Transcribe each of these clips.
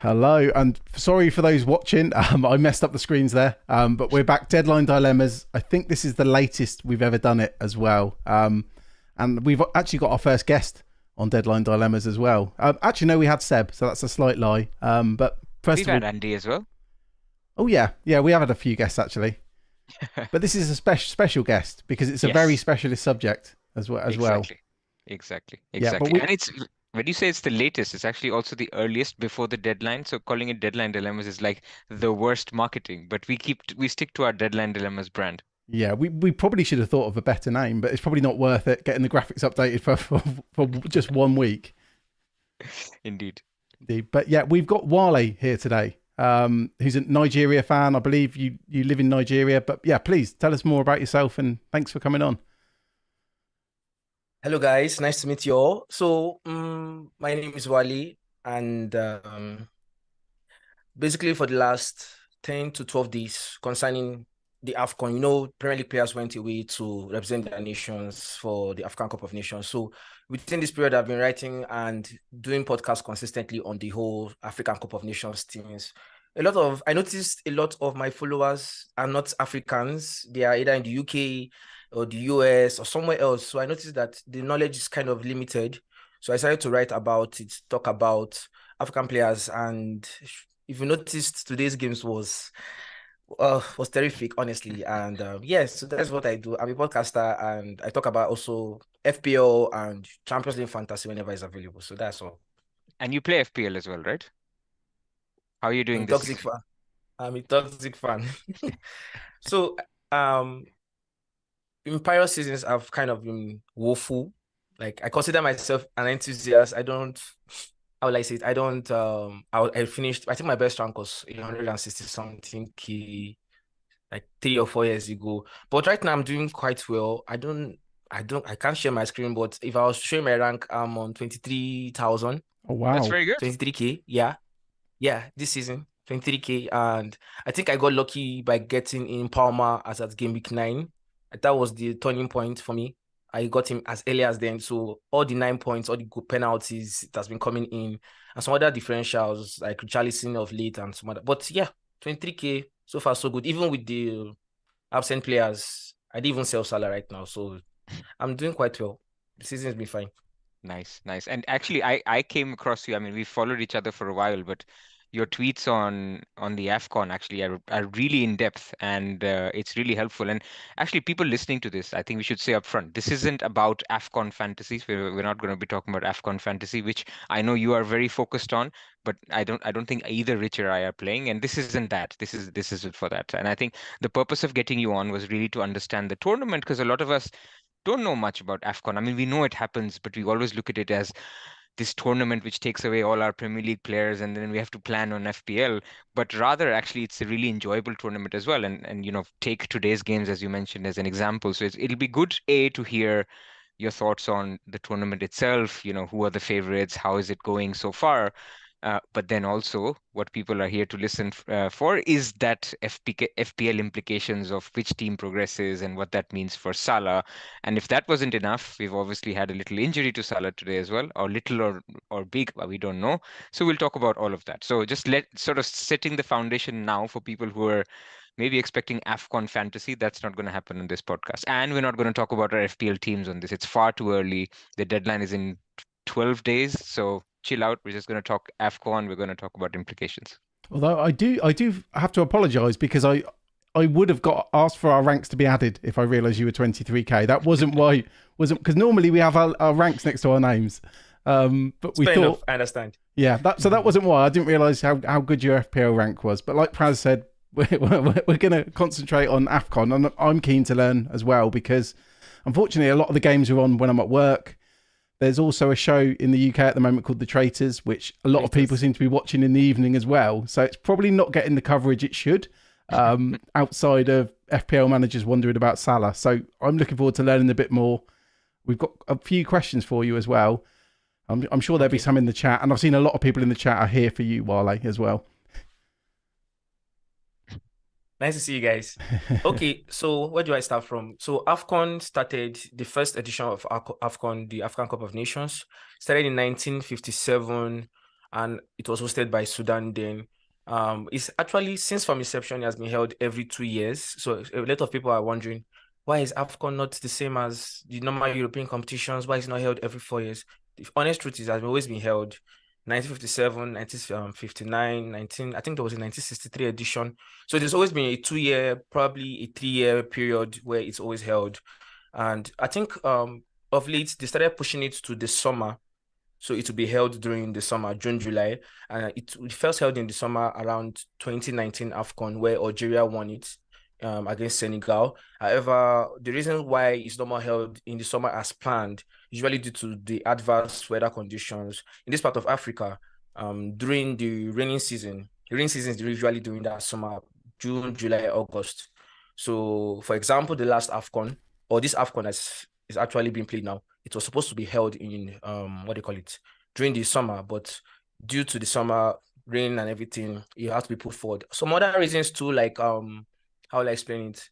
Hello, and sorry for those watching. I messed up the screens there, but we're back. Deadline Dilemmas. I think this is the latest we've ever done it as well. And we've actually got our first guest on Deadline Dilemmas as well. Actually, no, we had Seb, so that's a slight lie. But first We've of all, had Andy as well. oh yeah, we have had a few guests actually. But this is a special guest because it's a very Yes, specialist subject as well. exactly. Exactly. Yeah, but Exactly. we And it's when you say it's the latest, it's actually also the earliest before the deadline. So calling it deadline dilemmas is like the worst marketing, but we stick to our deadline dilemmas brand. yeah, we probably should have thought of a better name, but it's probably not worth it getting the graphics updated for just 1 week. Indeed. Indeed. But yeah, we've got Wale here today, who's a Nigeria fan. I believe you live in Nigeria. But yeah, please tell us more about yourself and thanks for coming on. Hello, guys. Nice to meet you all. So, my name is Wally, and basically, for the last 10 to 12 days concerning the Afcon, Premier League players went away to represent their nations for the Afcon Cup of Nations. So, within this period, I've been writing and doing podcasts consistently on the whole African Cup of Nations teams. I noticed a lot of my followers are not Africans. They are either in the UK or the US or somewhere else. So I noticed that the knowledge is kind of limited. So I started to write about it, talk about African players. And if you noticed, today's games was terrific, honestly. And yes, so that's what I do. I'm a podcaster and I talk about also FPL and Champions League fantasy whenever it's available. So that's all. And you play FPL as well, right? How are you I'm doing a this toxic season? fan. I'm a toxic fan. So um in prior seasons, I've kind of been woeful. Like I consider myself an enthusiast. How will I say it? I don't, I finished, I think my best rank was 160 something key, like 3 or 4 years ago. But right now I'm doing quite well. I can't share my screen, but if I was showing my rank, I'm on 23,000, Oh That's wow. very good. 23K. Yeah. Yeah. This season, 23K. And I think I got lucky by getting in Palmer as at game week 9. That was the turning point for me. I got him as early as then. So all the 9 points, all the good penalties, it has been coming in. And some other differentials like Richarlison of late and some other. But yeah, 23K, so far so good. Even with the absent players, I didn't even sell Salah right now. So I'm doing quite well. The season's been fine. Nice, nice. And actually, I came across you. I mean, we followed each other for a while, but your tweets on the Afcon actually are really in depth and it's really helpful. And actually, people listening to this, I think we should say up front, this isn't about Afcon fantasies. We're not going to be talking about Afcon fantasy, which I know you are very focused on, but I don't think either Rich or I are playing. And this isn't that. This isn't for that. And I think the purpose of getting you on was really to understand the tournament because a lot of us don't know much about AFCON. I mean, we know it happens, but we always look at it as this tournament which takes away all our Premier League players, and then we have to plan on FPL. But rather, actually, it's a really enjoyable tournament as well. And take today's games as you mentioned as an example. So it'll be good to hear your thoughts on the tournament itself. Who are the favorites? How is it going so far? But then also, what people are here to listen for is that FPL implications of which team progresses and what that means for Salah. And if that wasn't enough, we've obviously had a little injury to Salah today as well, or little or big, we don't know. So we'll talk about all of that. So just let sort of setting the foundation now for people who are maybe expecting AFCON fantasy. That's not going to happen on this podcast. And we're not going to talk about our FPL teams on this. It's far too early. The deadline is in 12 days. So chill out. We're just going to talk AFCON. We're going to talk about implications. Although I do have to apologise because I would have got asked for our ranks to be added if I realised you were 23k. That wasn't why. Wasn't because normally we have our ranks next to our names. But It's we fair enough. thought, I understand. yeah, that wasn't why. I didn't realise how good your FPL rank was. But like Praz said, we're going to concentrate on AFCON, and I'm keen to learn as well because unfortunately a lot of the games are on when I'm at work. There's also a show in the UK at the moment called The Traitors, which a lot of people Traitors. seem to be watching in the evening as well. So it's probably not getting the coverage it should outside of FPL managers wondering about Salah. So I'm looking forward to learning a bit more. We've got a few questions for you as well. I'm sure there'll be Okay. some in the chat. And I've seen a lot of people in the chat are here for you, Wale, as well. Nice to see you guys. Okay, so where do I start from? So AFCON started, the first edition of AFCON, the African Cup of Nations, started in 1957 and it was hosted by Sudan then. It's actually, since from inception, it has been held every 2 years. So a lot of people are wondering, why is Afcon not the same as the normal European competitions? Why is it not held every 4 years? The honest truth is, it has always been held 1957, 1959, I think there was a 1963 edition. So there's always been a 2 year, probably a 3 year period where it's always held. And I think of late, they started pushing it to the summer. So it will be held during the summer, June, July. And it first held in the summer around 2019 AFCON, where Algeria won it against Senegal. However, the reason why it's not more held in the summer as planned, usually due to the adverse weather conditions in this part of Africa, during the rainy season. The rainy season is usually during that summer, June, July, August. So, for example, the last AFCON, or this AFCON is actually being played now, it was supposed to be held in what do you call it, during the summer, but due to the summer rain and everything, it had to be put forward. Some other reasons too, like how will I explain it?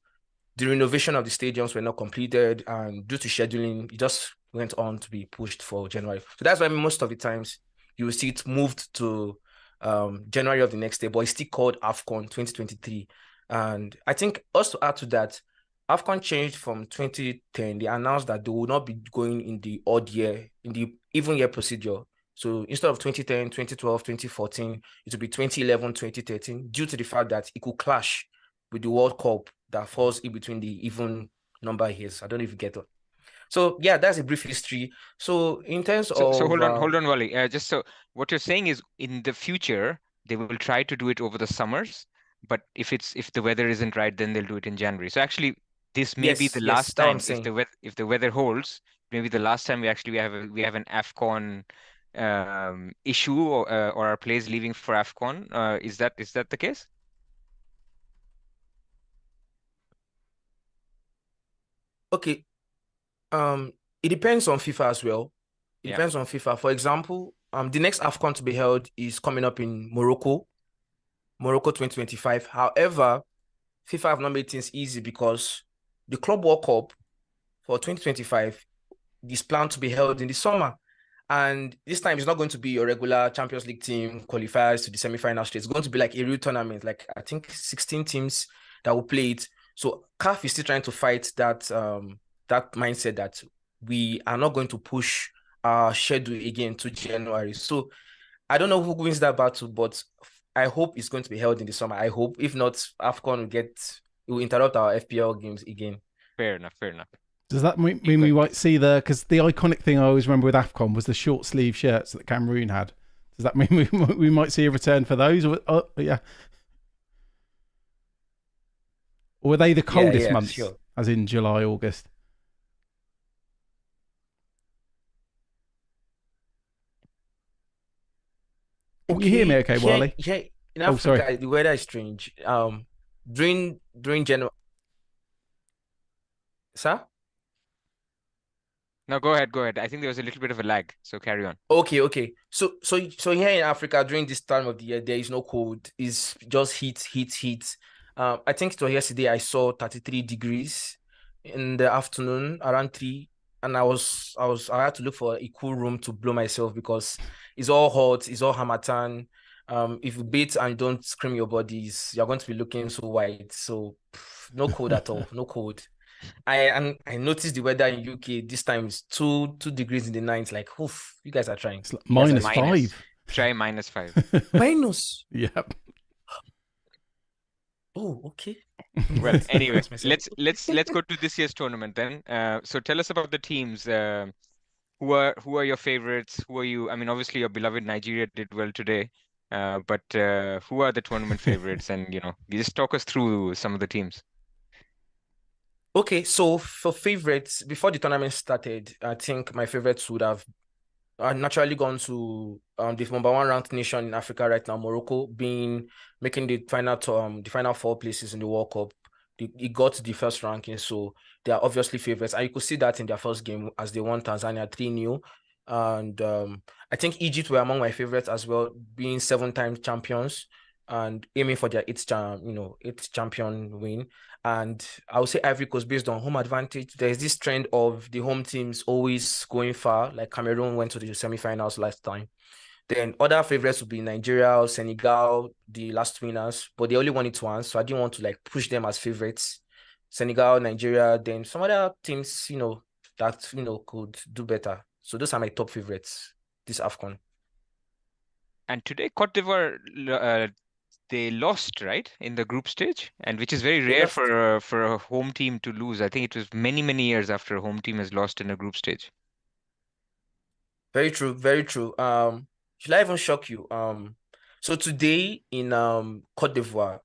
The renovation of the stadiums were not completed, and due to scheduling, it just went on to be pushed for January. So that's why most of the times you will see it moved to January of the next year, but it's still called AFCON 2023. And I think also to add to that, AFCON changed from 2010. They announced that they will not be going in the odd year, in the even year procedure. So instead of 2010, 2012, 2014, it will be 2011, 2013, due to the fact that it could clash with the World Cup that falls in between the even number years. I don't know if you get it. So yeah, that's a brief history. So in terms So, of hold on, Wally. Just so what you're saying is, in the future they will try to do it over the summers, but if the weather isn't right, then they'll do it in January. So actually, this may be the yes, last that's what I'm time saying. if the weather holds. Maybe the last time we have an Afcon issue, or our players leaving for Afcon. Is that the case? Okay. Um, it depends on FIFA as well. It Yeah. depends on FIFA. For example, the next AFCON to be held is coming up in Morocco 2025. However, FIFA have not made things easy because the Club World Cup for 2025 is planned to be held in the summer. And this time it's not going to be your regular Champions League team qualifiers to the semi-final stage. It's going to be like a real tournament, like I think 16 teams that will play it. So CAF is still trying to fight that mindset that we are not going to push our schedule again to January. So I don't know who wins that battle, but I hope it's going to be held in the summer. I hope. If not, AFCON will interrupt our FPL games again. Fair enough. Fair enough. Does that mean we might see because the iconic thing I always remember with AFCON was the short sleeve shirts that Cameroon had. Does that mean we might see a return for those? Or, yeah. Or were they the coldest months, sure. as in July, August? Can you hear me okay, Wally? Yeah, in Africa, sorry. the weather is strange. During January, sir? No, go ahead. Go ahead. I think there was a little bit of a lag, so carry on. Okay. So here in Africa during this time of the year, there is no cold. It's just heat. I think it was yesterday I saw 33 degrees in the afternoon around 3, and I had to look for a cool room to blow myself because it's all hot, it's all harmattan. If you bathe and don't scream your bodies, you're going to be looking so white. So no cold at all, no cold. I noticed the weather in UK this time is 2 degrees in the night. Like, oof, you guys are trying. It's like -5. Try -5. Minus. Yep. Oh, okay. Well, anyway, let's go to this year's tournament then. So tell us about the teams. Who are your favorites? Who are you? I mean, obviously your beloved Nigeria did well today. But who are the tournament favorites? And you just talk us through some of the teams. Okay, so for favorites, before the tournament started, I think my favorites would have naturally gone to the number one ranked nation in Africa right now, Morocco, making the final 4 places in the World Cup. It got the first ranking, so they are obviously favorites, and you could see that in their first game as they won Tanzania 3-0. And I think Egypt were among my favorites as well, being 7-time champions and aiming for their eighth champion win. And I would say Ivory Coast, based on home advantage, there's this trend of the home teams always going far. Like Cameroon went to the semifinals last time. Then other favorites would be Nigeria, Senegal, the last winners, but they only won it once, so I didn't want to like push them as favorites. Senegal, Nigeria, then some other teams, that could do better. So those are my top favorites this AFCON. And today, Cote d'Ivoire, they lost, right, in the group stage, and which is very They rare lost. for a home team to lose. I think it was many, many years after a home team has lost in a group stage. Very true, very true. Should I even shock you? So today in Cote d'Ivoire,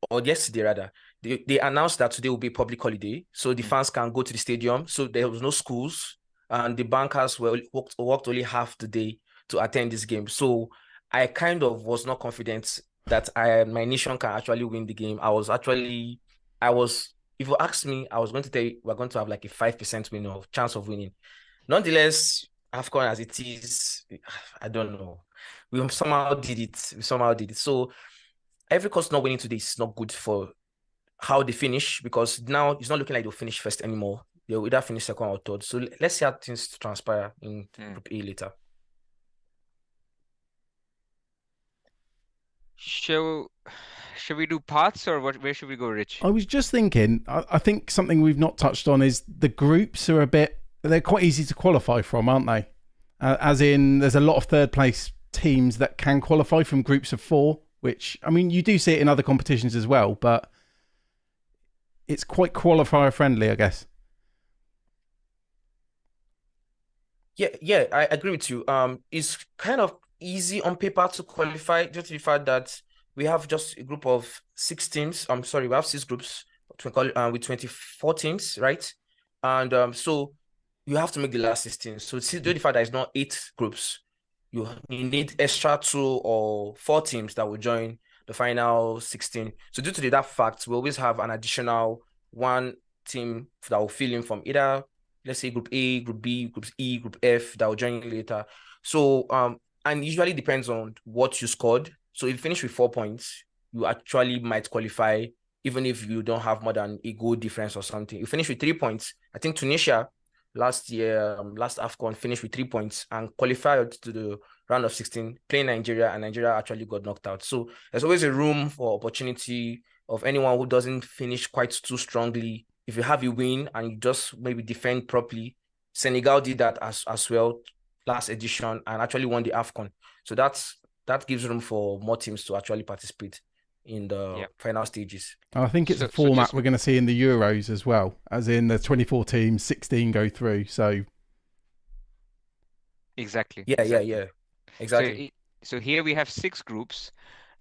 or yesterday rather, they announced that today will be a public holiday, so the fans can go to the stadium. So there was no schools, and the bankers worked only half the day to attend this game. So I kind of was not confident that my nation can actually win the game. If you ask me, I was going to tell you we're going to have like a 5% chance of winning. Nonetheless, AFCON as it is, I don't know. We somehow did it. So Ivory Coast not winning today is not good for how they finish, because now it's not looking like they'll finish first anymore. They'll either finish second or third. So let's see how things transpire in Group A later. Shall we do paths, or where should we go, Rich? I was just thinking, I think something we've not touched on is the groups are they're quite easy to qualify from, aren't they? As in, there's a lot of third place teams that can qualify from groups of 4, which, I mean, you do see it in other competitions as well, but it's quite qualifier friendly, I guess. Yeah, I agree with you. It's kind of easy on paper to qualify, due to the fact that we have just a group of 6 teams. I'm sorry, we have 6 groups with 24 teams, right? And so you have to make the last 16. So due to the fact that it's not 8 groups, you need extra 2 or 4 teams that will join the final 16. So due to that fact, we always have an additional 1 team that will fill in from either, let's say, Group A, Group B, Group E, Group F, that will join you later. So and usually depends on what you scored. So if you finish with 4 points, you actually might qualify, even if you don't have more than a goal difference or something. You finish with 3 points. I think Tunisia last year, last AFCON, finished with 3 points and qualified to the round of 16, playing Nigeria, and Nigeria actually got knocked out. So there's always a room for opportunity of anyone who doesn't finish quite too strongly. If you have a win and you just maybe defend properly, Senegal did that as well last edition and actually won the AFCON. So that gives room for more teams to actually participate in the final stages. I think it's a format we're going to see in the Euros as well, as in the 24 teams, 16 go through. So exactly. Yeah. Exactly. So here we have 6 groups.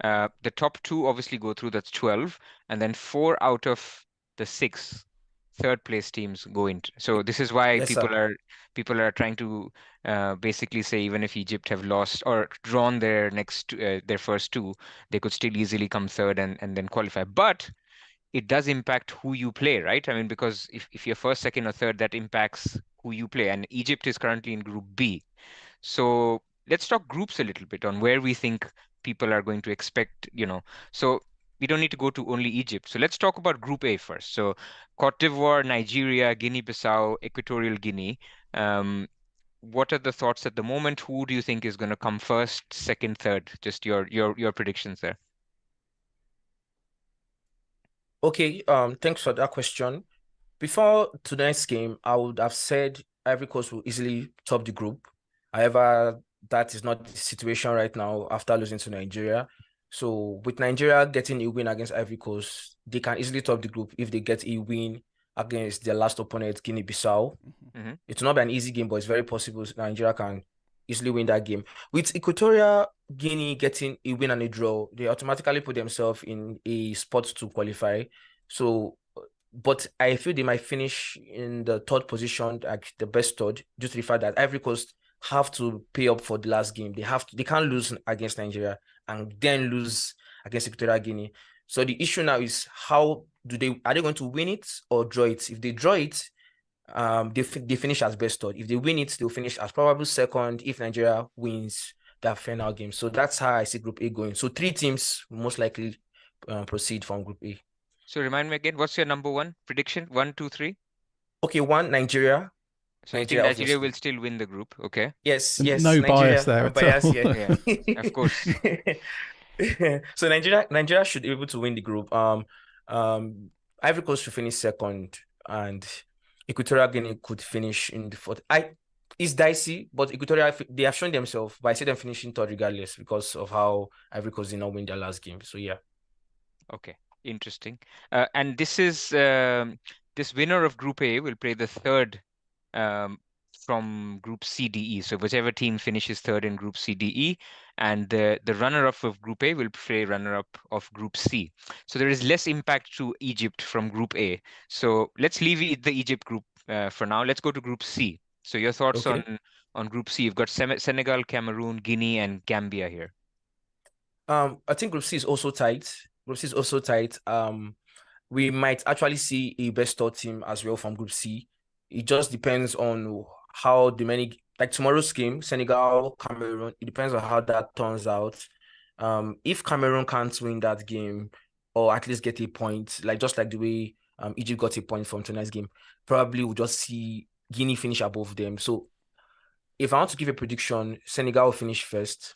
The top 2 obviously go through, that's 12, and then 4 out of the 6 third place teams go into. So this is why people are trying to basically say, even if Egypt have lost or drawn their first 2, they could still easily come third and then qualify. But it does impact who you play, right? I mean, because if you're first, second, or third, that impacts who you play. And Egypt is currently in Group B. So let's talk groups a little bit on where we think people are going to expect, So we don't need to go to only Egypt. So let's talk about Group A first. So Cote d'Ivoire, Nigeria, Guinea-Bissau, Equatorial Guinea. What are the thoughts at the moment? Who do you think is going to come first, second, third? Just your predictions there. Okay, thanks for that question. Before tonight's game, I would have said Ivory Coast will easily top the group. However, that is not the situation right now after losing to Nigeria. So with Nigeria getting a win against Ivory Coast, they can easily top the group if they get a win against their last opponent, Guinea-Bissau. Mm-hmm. It will not be an easy game, but it's very possible Nigeria can easily win that game. With Equatorial Guinea getting a win and a draw, they automatically put themselves in a spot to qualify. So, but I feel they might finish in the 3rd position, like the best 3rd, due to the fact that Ivory Coast have to pay up for the last game. They can't lose against Nigeria and then lose against Equatorial Guinea. So the issue now is are they going to win it or draw it? If they draw it, they finish as best 3rd. If they win it, they'll finish as probably 2nd if Nigeria wins that final game. So that's how I see Group A going. So 3 teams most likely proceed from Group A. So remind me again, what's your number 1 prediction? 1, 2, 3? Okay, 1, Nigeria. So you think Nigeria, Nigeria will obviously. still win the group? Okay. Yes, No bias Nigeria. there I'm at all. biased here. Yeah, of course. So Nigeria should be able to win the group. Ivory Coast should finish second, and Equatorial Guinea could finish in the fourth. It's dicey, but Equatorial, they have shown themselves, but I see them finishing third regardless because of how Ivory Coast did not win their last game. So yeah. Okay, interesting. And this winner of Group A will play the third um, from Group CDE. So whichever team finishes third in Group CDE, and the runner-up of Group A will play runner-up of Group C. So there is less impact to Egypt from Group A. So let's leave the Egypt group for now. Let's go to Group C. So your thoughts Okay. on Group C? You've got Senegal, Cameroon, Guinea, and Gambia here. I think Group C is also tight. Group C is also tight. We might actually see a best third team as well from Group C. It just depends on how like tomorrow's game, Senegal, Cameroon, it depends on how that turns out. If Cameroon can't win that game or at least get a point, just like the way Egypt got a point from tonight's game, probably we'll just see Guinea finish above them. So if I want to give a prediction, Senegal will finish first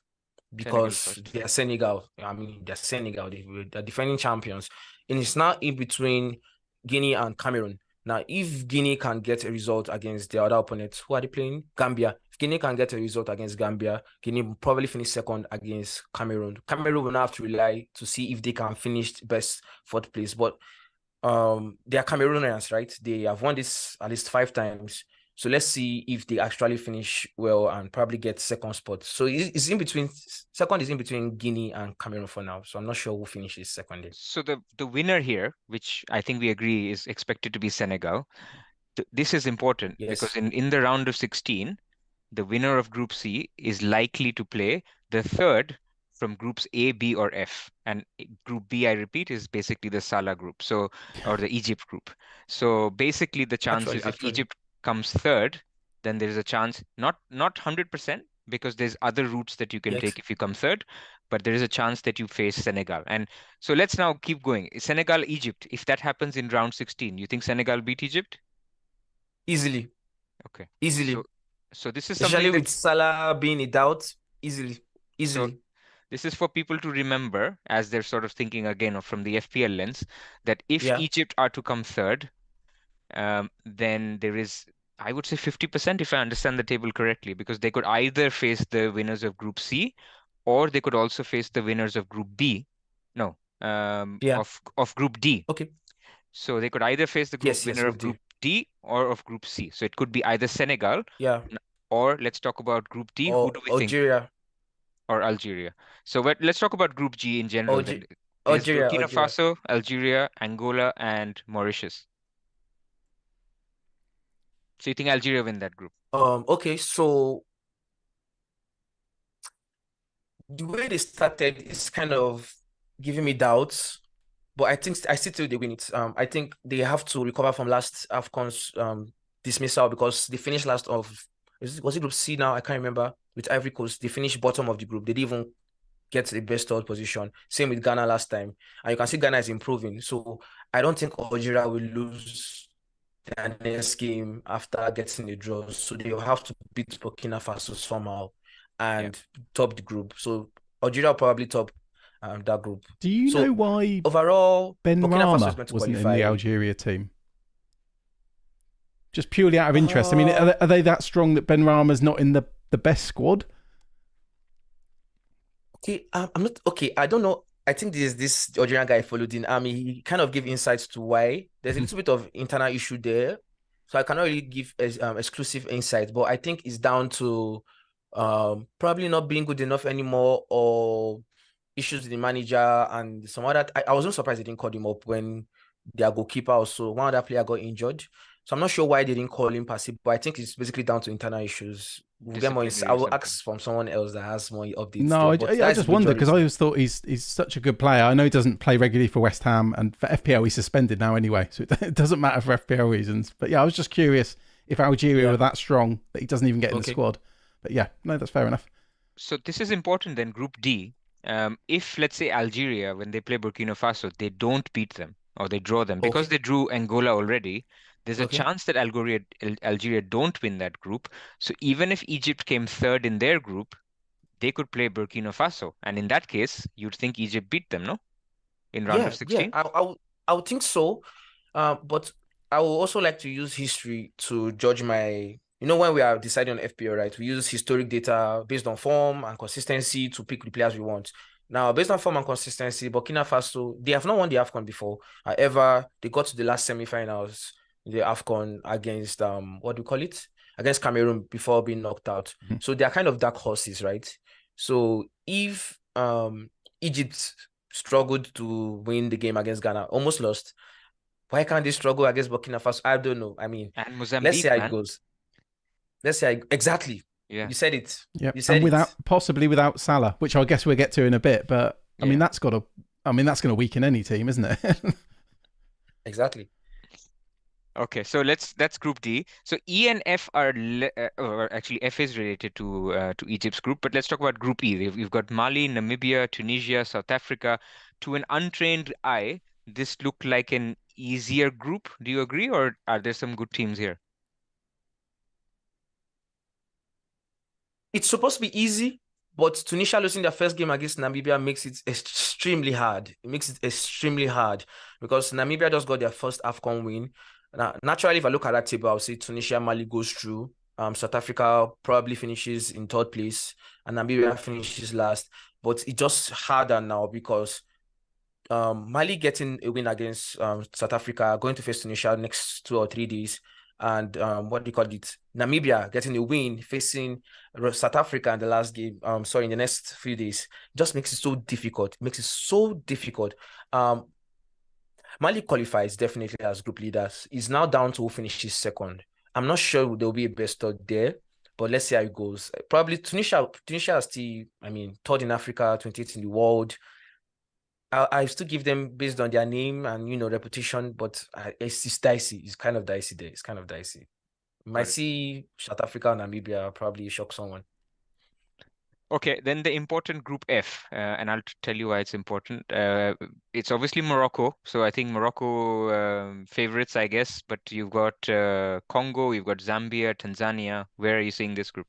Senegal because first. they are Senegal. I mean, they're Senegal. They're defending champions. And it's now in between Guinea and Cameroon. Now, if Guinea can get a result against their other opponents, who are they playing? Gambia. If Guinea can get a result against Gambia, Guinea will probably finish second against Cameroon. Cameroon will now have to rely to see if they can finish best fourth place. But they are Cameroonians, right? They have won this at least 5 times. So let's see if they actually finish well and probably get second spot. So it's in between. Second is in between Guinea and Cameroon for now. So I'm not sure who finishes second. So the winner here, which I think we agree is expected to be Senegal. This is important because Yes. in the round of 16, the winner of Group C is likely to play the third from Groups A, B, or F. And Group B, I repeat, is basically the Salah group, or the Egypt group. So basically, the chance is if Actually. Egypt comes third, then there is a chance, not 100%, because there's other routes that you can Yes. take if you come third, but there is a chance that you face Senegal. And so let's now keep going. Senegal, Egypt, if that happens in round 16, you think Senegal beat Egypt? Easily. Okay. Easily. So this is Especially something that with Salah being a doubt. Easily. so Easily. this is for people to remember as they're sort of thinking again from the FPL lens that if Yeah. Egypt are to come third, then there is, I would say 50% if I understand the table correctly, because they could either face the winners of Group C or they could also face the winners of Group B. No, Yeah. of Group D. Okay. So they could either face the Yes. winner Group of D. Group D or of Group C. So it could be either Senegal Yeah. or let's talk about Group D. Who Or do we think? Algeria. Or Algeria. So let's talk about Group G in general then. There's Burkina Algeria. Faso, Algeria, Angola, and Mauritius. So you think Algeria win that group? Okay, so the way they started is kind of giving me doubts, but I think I still they win it. I think they have to recover from last Afcon's dismissal because they finished last of was it Group C now? I can't remember. With Ivory Coast, they finished bottom of the group. They didn't even get the best third position. Same with Ghana last time, and you can see Ghana is improving. So I don't think Algeria will lose their next game after getting the draw. So they will have to beat Burkina Faso somehow and top the group. So Algeria will probably top that group. Do you know why overall Ben Burkina Faso is Rama meant to wasn't in qualify? the Algeria team? Just purely out of interest. I mean, are they that strong that Ben Rama's not in the best squad? Okay, I'm not okay. I don't know. I think there's this Algerian guy followed in army. He kind of gave insights to why there's a little bit of internal issue there. So I cannot really give exclusive insight, but I think it's down to probably not being good enough anymore or issues with the manager and some other. I wasn't surprised they didn't call him up when their goalkeeper also one other player got injured. So I'm not sure why they didn't call him passive, but I think it's basically down to internal issues. We'll get more. I will ask from someone else that has more updates. No, there, I just wonder because I always thought he's such a good player. I know he doesn't play regularly for West Ham, and for FPL he's suspended now anyway, so it doesn't matter for FPL reasons. But yeah, I was just curious if Algeria were that strong that he doesn't even get in the squad. But yeah, no, that's fair enough. So this is important then, Group D. If let's say Algeria, when they play Burkina Faso, they don't beat them or they draw them because they drew Angola already, There's a Okay. chance that Algeria don't win that group. So even if Egypt came third in their group, they could play Burkina Faso. And in that case, you'd think Egypt beat them, no? In round of Yeah. 16? I would think so. But I would also like to use history to judge my. When we are deciding on FPL, right? We use historic data based on form and consistency to pick the players we want. Now, based on form and consistency, Burkina Faso, they have not won the Afcon before. However, they got to the last semi-finals in the Afcon against what do you call it? Against Cameroon before being knocked out. So they are kind of dark horses, right? So if Egypt struggled to win the game against Ghana, almost lost. Why can't they struggle against Burkina Faso? I don't know. I mean, And let's see Mozambique, how it man. goes. Exactly. Yeah. You said it. Yep. You said and it. possibly without Salah, which I guess we'll get to in a bit. But I mean, Yeah. that's going to weaken any team, isn't it? Exactly. Okay, so that's Group D. So E and F are, or actually F is related to Egypt's group, but let's talk about Group E. We've got Mali, Namibia, Tunisia, South Africa. To an untrained eye, this looked like an easier group. Do you agree, or are there some good teams here? It's supposed to be easy, but Tunisia losing their first game against Namibia makes it extremely hard. It makes it extremely hard because Namibia just got their first Afcon win. Now, naturally, if I look at that table, I'll say Tunisia, Mali goes through. South Africa probably finishes in third place, and Namibia finishes last. But it's just harder now because Mali getting a win against South Africa, going to face Tunisia next 2 or 3 days, and what do you call it? Namibia getting a win facing South Africa in the last game. In the next few days, just makes it so difficult. Makes it so difficult. Mali qualifies definitely as group leaders. It's now down to who finishes second. I'm not sure there'll be a best third there, but let's see how it goes. Probably Tunisia is still, third in Africa, 28th in the world. I still give them based on their name and reputation, but it's dicey. It's kind of dicey there. It's kind of dicey. Might see South Africa and Namibia probably shock someone. Okay, then the important Group F, and I'll tell you why it's important. It's obviously Morocco, so I think Morocco favorites, I guess. But you've got Congo, you've got Zambia, Tanzania. Where are you seeing this group?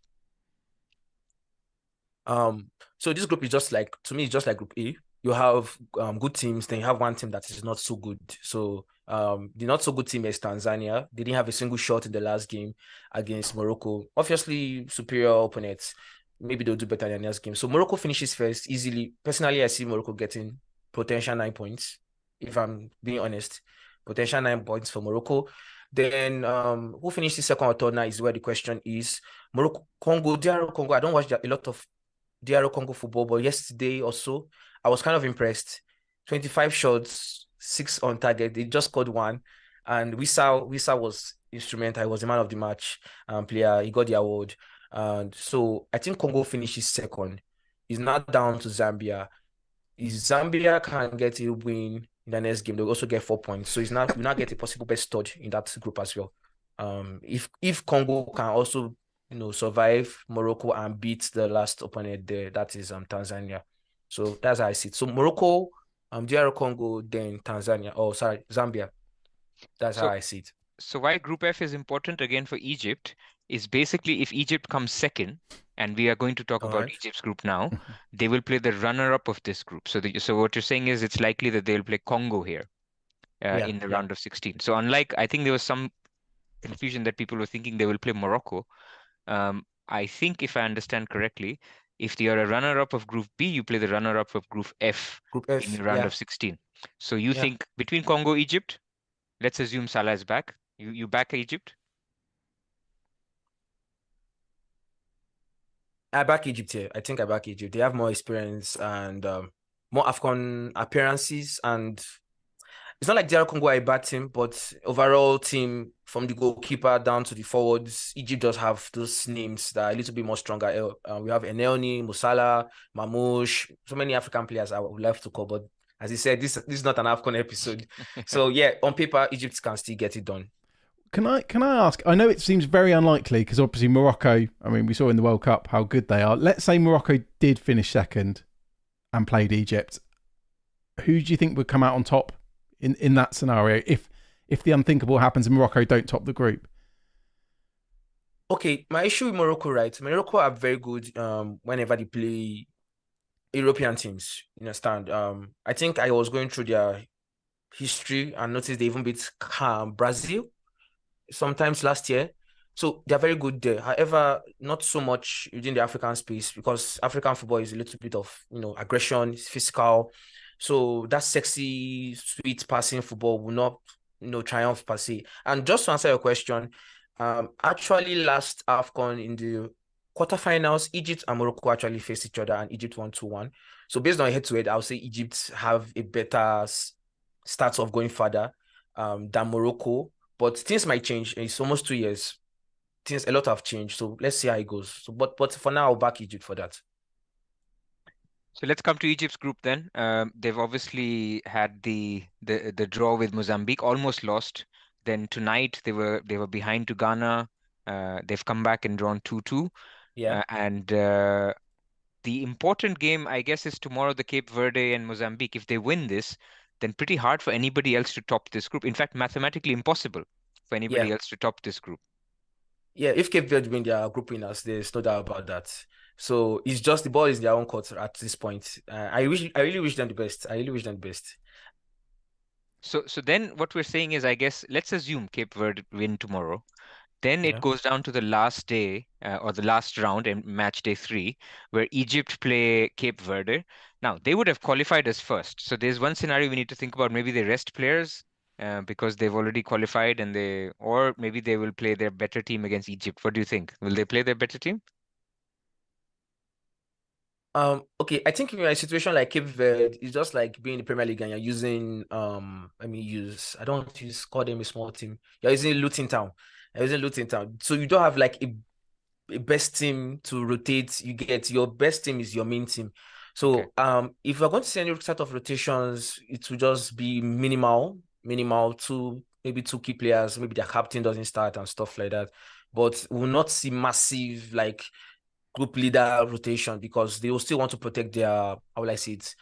So this group is just like, to me, it's just like Group A. You have good teams, then you have one team that is not so good. So the not so good team is Tanzania. They didn't have a single shot in the last game against Morocco. Obviously, superior opponents. Maybe they'll do better than the next game. So Morocco finishes first easily. Personally, I see Morocco getting potential 9 points, if I'm being honest. Potential 9 points for Morocco. Then who finishes second or third now is where the question is. Morocco, Congo, DR Congo. I don't watch a lot of DR Congo football, but yesterday or so, I was kind of impressed. 25 shots, 6 on target. They just scored 1. And Wissa was instrumental. He was the man of the match player. He got the award. And so I think Congo finishes second. It's not down to Zambia. If Zambia can get a win in the next game, they'll also get 4 points. So we not get a possible best third in that group as well. If Congo can also survive Morocco and beat the last opponent there, that is Tanzania. So that's how I see it. So Morocco, DR Congo, then Tanzania. Oh, sorry, Zambia. That's how I see it. So why Group F is important again for Egypt is basically if Egypt comes second, and we are going to talk about Egypt's group now, they will play the runner-up of this group. So what you're saying is it's likely that they'll play Congo here in the round of 16. So unlike, I think there was some confusion that people were thinking they will play Morocco. I think if I understand correctly, if you're a runner-up of Group B, you play the runner-up of Group F in the round of 16. So you think between Congo, Egypt, let's assume Salah is back. You back Egypt? I back Egypt here. I think I back Egypt. They have more experience and more Afcon appearances. And it's not like DR Congo are a bad team, but overall team from the goalkeeper down to the forwards, Egypt does have those names that are a little bit more stronger. We have Enelni, Musala, Mamouche, so many African players I would love to call. But as you said, this is not an Afcon episode. So yeah, on paper, Egypt can still get it done. Can I ask? I know it seems very unlikely because obviously Morocco, I mean, we saw in the World Cup how good they are. Let's say Morocco did finish second and played Egypt. Who do you think would come out on top in that scenario if if the unthinkable happens and Morocco don't top the group? Okay, my issue with Morocco, right? Morocco are very good whenever they play European teams. You understand? I think I was going through their history and noticed they even beat Brazil sometimes last year. So they're very good there. However, not so much within the African space because African football is a little bit of, aggression, it's physical. So that sexy, sweet passing football will not, triumph per se. And just to answer your question, actually last AFCON in the quarterfinals, Egypt and Morocco actually faced each other and Egypt won 2-1. So based on head-to-head, I'll say Egypt have a better start of going further than Morocco. But things might change. It's almost 2 years. A lot have changed. So let's see how it goes. So, but for now, I'll back Egypt for that. So let's come to Egypt's group then. They've obviously had the draw with Mozambique, almost lost. Then tonight they were behind to Ghana. They've come back and drawn 2-2. Yeah. And the important game, I guess, is tomorrow, the Cape Verde and Mozambique. If they win this, then pretty hard for anybody else to top this group. In fact, mathematically impossible for anybody else to top this group. Yeah, if Cape Verde win their group winners, there's no doubt about that. So it's just the ball is in their own court at this point. I really wish them the best. I really wish them the best. So then what we're saying is, I guess, let's assume Cape Verde win tomorrow. Then it goes down to the last day or the last round in match day 3, where Egypt play Cape Verde. Now, they would have qualified as first. So there's one scenario we need to think about. Maybe they rest players because they've already qualified or maybe they will play their better team against Egypt. What do you think? Will they play their better team? Okay, I think in a situation like Cape Verde, it's just like being in the Premier League and you're using I don't want to call them a small team. You're using Luton Town. So you don't have like a best team to rotate. You get your best team is your main team. So if we're going to see any set of rotations, it will just be minimal, maybe two key players, maybe their captain doesn't start and stuff like that. But we'll not see massive like group leader rotation because they will still want to protect their, how will I say it,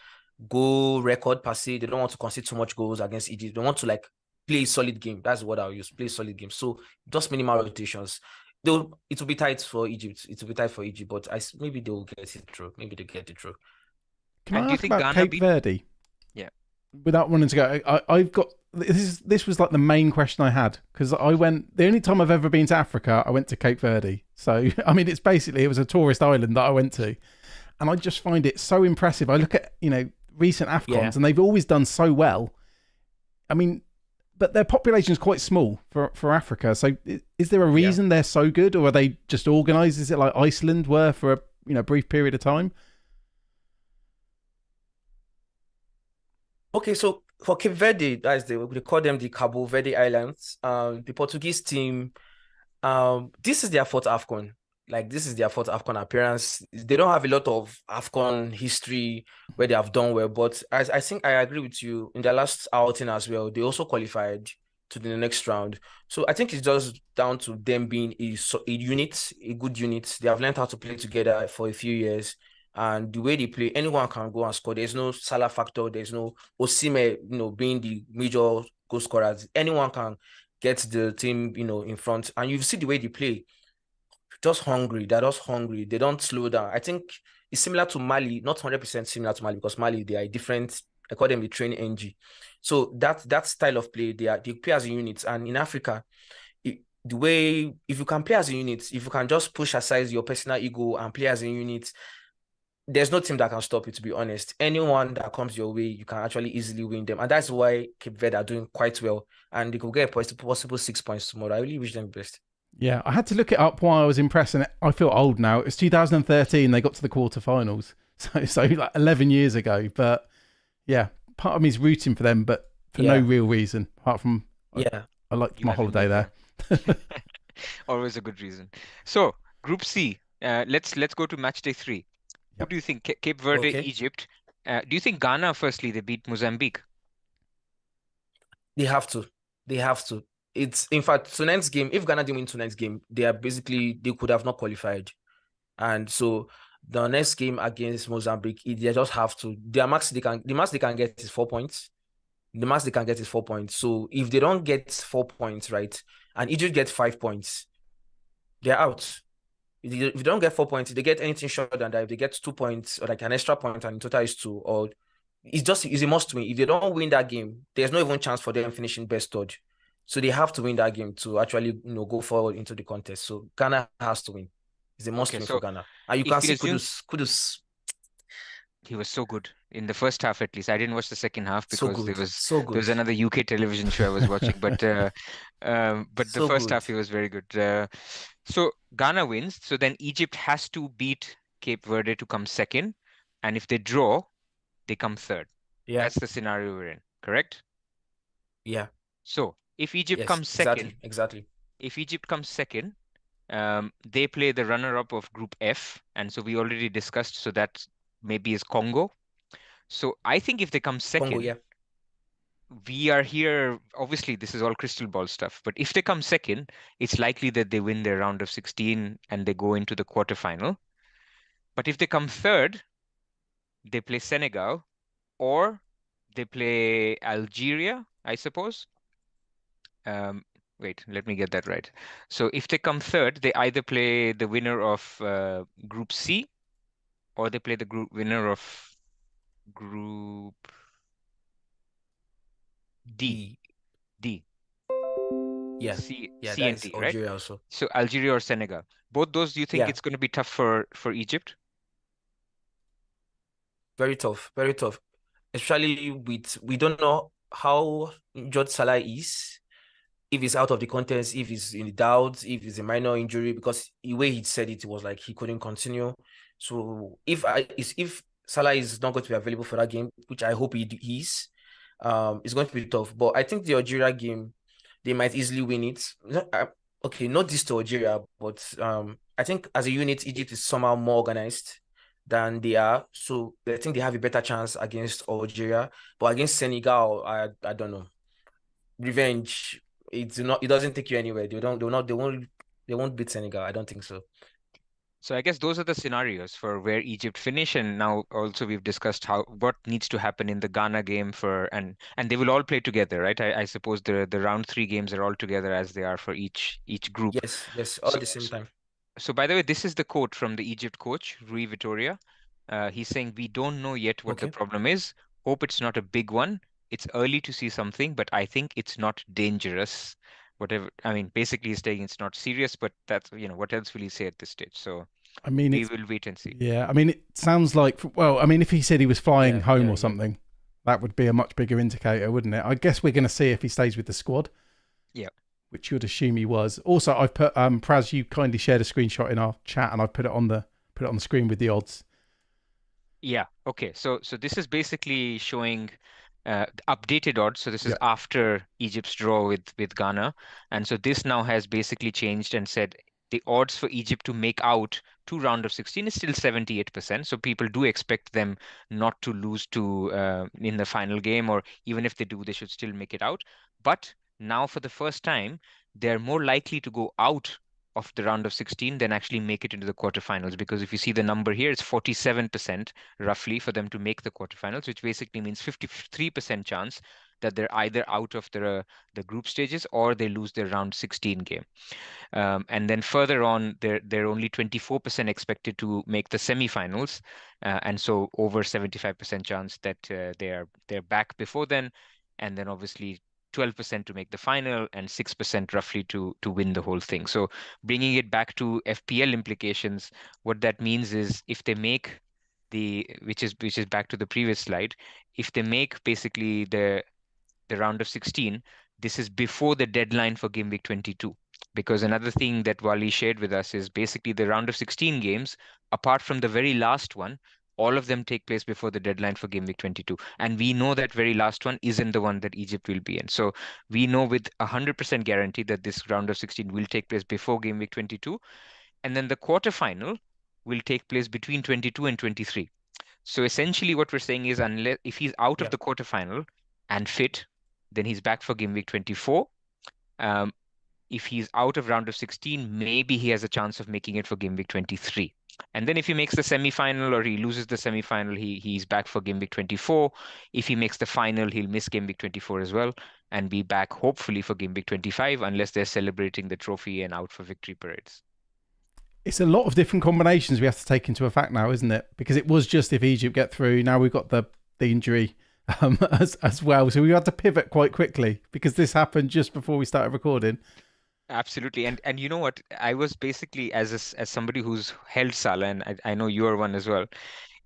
goal record per se. They don't want to concede too much goals against Egypt. They want to like play a solid game. That's what I'll use. Play a solid game. So just minimal rotations. It will be tight for Egypt. But maybe they will get it through. Can And I do you ask think about Ghana Cape Verde? Yeah. Without wanting to go, I've got this was like the main question I had because I went. The only time I've ever been to Africa, I went to Cape Verde. So I mean, it was a tourist island that I went to, and I just find it so impressive. I look at recent Afcons and they've always done so well. I mean, but their population is quite small for Africa. So is there a reason they're so good, or are they just organised? Is it like Iceland were for a brief period of time? Okay, so for Cape Verde, they call them the Cabo Verde Islands. The Portuguese team, this is their fourth AFCON. This is their fourth AFCON appearance. They don't have a lot of AFCON history where they have done well, but I think I agree with you. In their last outing as well, they also qualified to the next round. So I think it's just down to them being a unit, a good unit. They have learned how to play together for a few years. And the way they play, anyone can go and score. There's no Salah factor. There's no Osimhen, being the major goal scorer. Anyone can get the team, in front. And you see the way they play. Just hungry. They're just hungry. They don't slow down. I think it's similar to Mali, not 100% similar to Mali because Mali, they are different. I call them the training NG. So that style of play, they play as a unit. And in Africa, if you can play as a unit, if you can just push aside your personal ego and play as a unit, there's no team that can stop you, to be honest. Anyone that comes your way, you can actually easily win them. And that's why Cape Verde are doing quite well. And they could get a possible 6 points tomorrow. I really wish them the best. Yeah, I had to look it up while I was impressed, and I feel old now. It was 2013, they got to the quarterfinals. So like 11 years ago. But yeah, part of me is rooting for them, but for no real reason, apart from I liked my holiday there. Always a good reason. So, Group C, let's go to match day 3. Who do you think? Cape Verde, Egypt. Do you think Ghana, firstly, they beat Mozambique? They have to. It's, in fact, tonight's game, if Ghana didn't win tonight's game, they could have not qualified. And so the next game against Mozambique, they just have to. The max they can get is 4 points. The max they can get is 4 points. So if they don't get 4 points, right, and Egypt gets 5 points, they're out. If they don't get 4 points, if they get anything short than that, if they get 2 points or like an extra point and in total is 2, or it's a must win. If they don't win that game, there's no even chance for them finishing best third. So they have to win that game to actually go forward into the contest. So Ghana has to win. It's a must win for Ghana. And you can see Kudus. He was so good in the first half, at least. I didn't watch the second half because there good. was another UK television show I was watching, but the first good. half he was very good. So Ghana wins. So then Egypt has to beat Cape Verde to come second, and if they draw, they come third. Yeah. That's the scenario we're in, correct? Yeah. So if Egypt comes second, exactly. If Egypt comes second, they play the runner-up of Group F, and so we already discussed. So that maybe is Congo. So I think if they come second, Congo, yeah. We are here. Obviously, this is all crystal ball stuff. But if they come second, it's likely that they win their round of 16 and they go into the quarterfinal. But if they come third, they play Senegal or they play Algeria, I suppose. Wait, let me get that right. So if they come third, they either play the winner of Group C or they play the winner of Group D. Yeah. C that and is D, right? Algeria also. So Algeria or Senegal. Both those, do you think it's going to be tough for Egypt? Very tough, very tough. Especially we don't know how injured Salah is. If he's out of the contest, if he's in doubt, if it's a minor injury, because the way he said it was like he couldn't continue. So if Salah is not going to be available for that game, which I hope he is, it's going to be tough. But I think the Algeria game, they might easily win it. Okay, not this to Algeria, but I think as a unit, Egypt is somehow more organized than they are. So I think they have a better chance against Algeria. But against Senegal, I don't know. Revenge. It doesn't take you anywhere. They won't beat Senegal. I don't think so. So I guess those are the scenarios for where Egypt finish, and now also we've discussed what needs to happen in the Ghana game and they will all play together, right? I suppose the round 3 games are all together as they are for each group. Yes, all at the same time. So by the way, this is the quote from the Egypt coach, Rui Vitoria. He's saying, "We don't know yet what the problem is. Hope it's not a big one. It's early to see something, but I think it's not dangerous." Whatever, I mean, basically he's saying it's not serious, but that's, what else will he say at this stage? So I mean, we will wait and see. Yeah, I mean, it sounds like, well, I mean, if he said he was flying home or something, that would be a much bigger indicator, wouldn't it? I guess we're going to see if he stays with the squad. Yeah. Which you'd assume he was. Also, I've put Pras, you kindly shared a screenshot in our chat, and I've put it on the screen with the odds. Yeah. Okay. So this is basically showing updated odds. So this is after Egypt's draw with Ghana, and so this now has basically changed and said the odds for Egypt to make out to round of 16 is still 78%. So people do expect them not to lose to in the final game, or even if they do, they should still make it out. But now for the first time, they're more likely to go out of the round of 16 than actually make it into the quarterfinals, because if you see the number here, it's 47% roughly for them to make the quarterfinals, which basically means 53% chance that they're either out of the group stages or they lose their round 16 game. And then further on, they're only 24% expected to make the semifinals, and so over 75% chance that they're back before then, and then obviously 12% to make the final and 6% roughly to win the whole thing. So bringing it back to FPL implications, what that means is if they make which is back to the previous slide, if they make basically the round of 16, this is before the deadline for Gameweek 22. Because another thing that Wally shared with us is basically the round of 16 games, apart from the very last one, all of them take place before the deadline for Gameweek 22. And we know that very last one isn't the one that Egypt will be in. So we know with 100% guarantee that this round of 16 will take place before Gameweek 22. And then the quarterfinal will take place between 22 and 23. So essentially what we're saying is, unless if he's out of the quarterfinal and fit, then he's back for Gameweek 24. If he's out of round of 16, maybe he has a chance of making it for Gameweek 23. And then if he makes the semi-final or he loses the semi-final, he's back for Game Week 24. If he makes the final, he'll miss Game Week 24 as well and be back hopefully for Game Week 25 unless they're celebrating the trophy and out for victory parades. It's a lot of different combinations we have to take into effect now, isn't it? Because it was just if Egypt get through. Now we've got the injury as well. So we had to pivot quite quickly because this happened just before we started recording. Absolutely. And you know what? I was basically, as somebody who's held Salah, and I know you're one as well.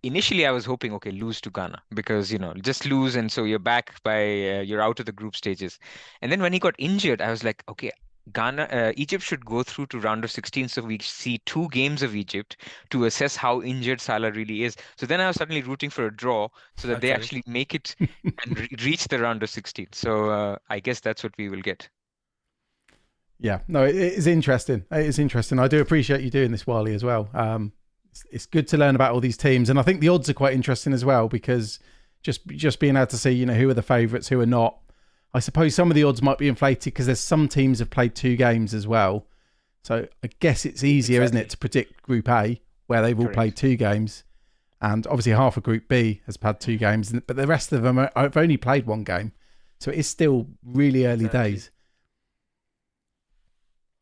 Initially, I was hoping, okay, lose to Ghana because, just lose. And so you're back you're out of the group stages. And then when he got injured, I was like, okay, Egypt should go through to round of 16. So we see 2 games of Egypt to assess how injured Salah really is. So then I was suddenly rooting for a draw so that they actually make it and reach the round of 16. So I guess that's what we will get. Yeah, no, it is interesting. It is interesting. I do appreciate you doing this, Wally, as well. It's good to learn about all these teams, and I think the odds are quite interesting as well because just being able to see, who are the favourites, who are not. I suppose some of the odds might be inflated because there's some teams have played 2 games as well. So I guess it's easier, isn't it, to predict Group A where they've all played 2 games, and obviously half of Group B has had 2 games, but the rest of them have only played 1 game. So it is still really early days.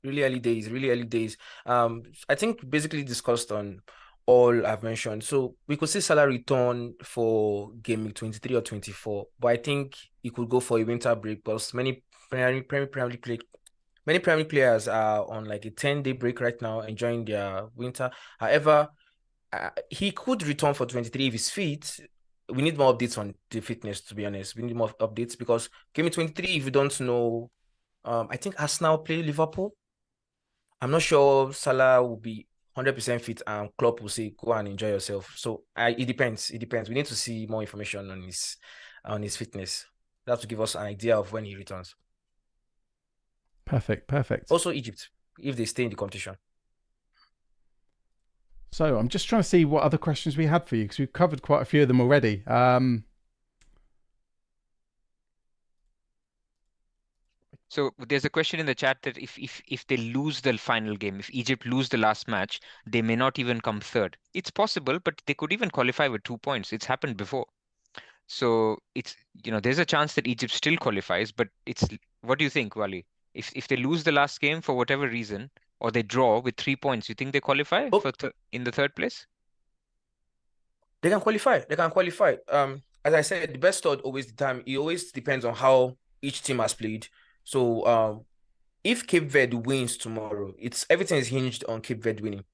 Really early days, really early days. I think basically discussed on all I've mentioned. So we could see Salah return for Game Week 23 or 24, but I think he could go for a winter break because many Premier League players are on like a 10-day break right now, enjoying their winter. However, he could return for 23 if he's fit. We need more updates on the fitness, to be honest. We need more updates because Game Week 23, if you don't know, I think Arsenal play Liverpool. I'm not sure Salah will be 100% fit and Klopp will say, go and enjoy yourself. So it depends. It depends. We need to see more information on his fitness. That will give us an idea of when he returns. Perfect. Also Egypt, if they stay in the competition. So I'm just trying to see what other questions we had for you because we've covered quite a few of them already. So there's a question in the chat that if they lose the final game, if Egypt lose the last match, they may not even come third. It's possible, but they could even qualify with 2 points. It's happened before. So it's, there's a chance that Egypt still qualifies, but what do you think, Wally? If they lose the last game for whatever reason, or they draw with 3 points, you think they qualify in the 3rd place? They can qualify. As I said, the best odd it always depends on how each team has played. So if Cape Verde wins tomorrow, everything is hinged on Cape Verde winning.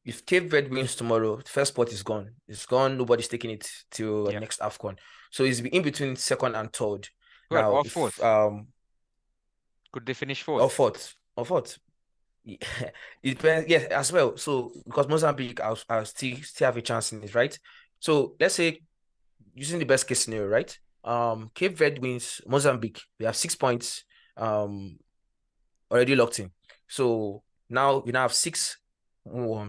If Cape Verde wins tomorrow, the first spot is gone. It's gone. Nobody's taking it till next Afcon. So it's in between 2nd and 3rd. Well, or 4th. Could they finish 4th? Or 4th. It depends. Yeah, as well. So because Mozambique, I'll still have a chance in it, right? So let's say using the best case scenario, right? Cape Verde wins Mozambique. They have 6 points. Already locked in. So now you now have 6,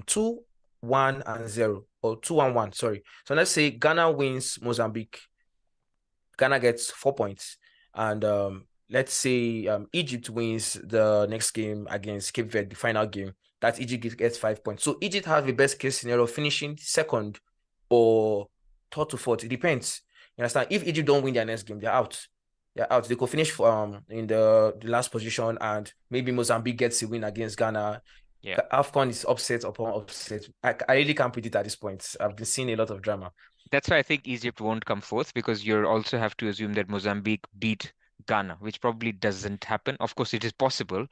2, 1, and 0, or 2, 1, 1. Sorry. So let's say Ghana wins Mozambique. Ghana gets 4 points, and let's say Egypt wins the next game against Cape Verde, the final game. That Egypt gets 5 points. So Egypt has the best case scenario finishing 2nd or 3rd to 4th. It depends. You understand? If Egypt don't win their next game, they're out. They could finish in the last position, and maybe Mozambique gets a win against Ghana. Yeah. Afcon is upset upon upset. I really can't predict at this point. I've been seeing a lot of drama. That's why I think Egypt won't come 4th, because you also have to assume that Mozambique beat Ghana, which probably doesn't happen. Of course, it is possible,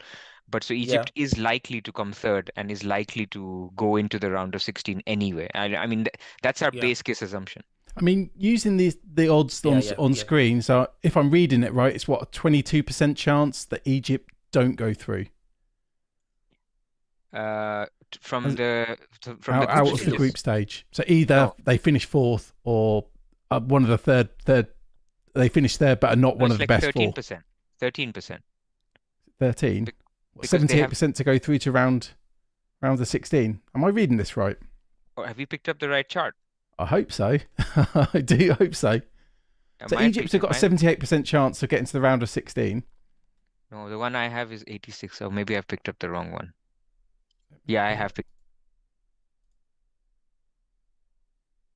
but so Egypt is likely to come 3rd and is likely to go into the round of 16 anyway. I mean, that's our base case assumption. I mean, using the odds on screen, so if I'm reading it right, it's what, a 22% chance that Egypt don't go through? Out of the group stage. So either they finish 4th or one of the third they finish third but are not one of the best 13%. 13%. 13? 78% to go through to round of 16. Am I reading this right? Or have you picked up the right chart? I hope so. I do hope so. So Egypt have got a 78% chance of getting to the round of 16. No, the one I have is 86. So maybe I've picked up the wrong one. Yeah, I have picked.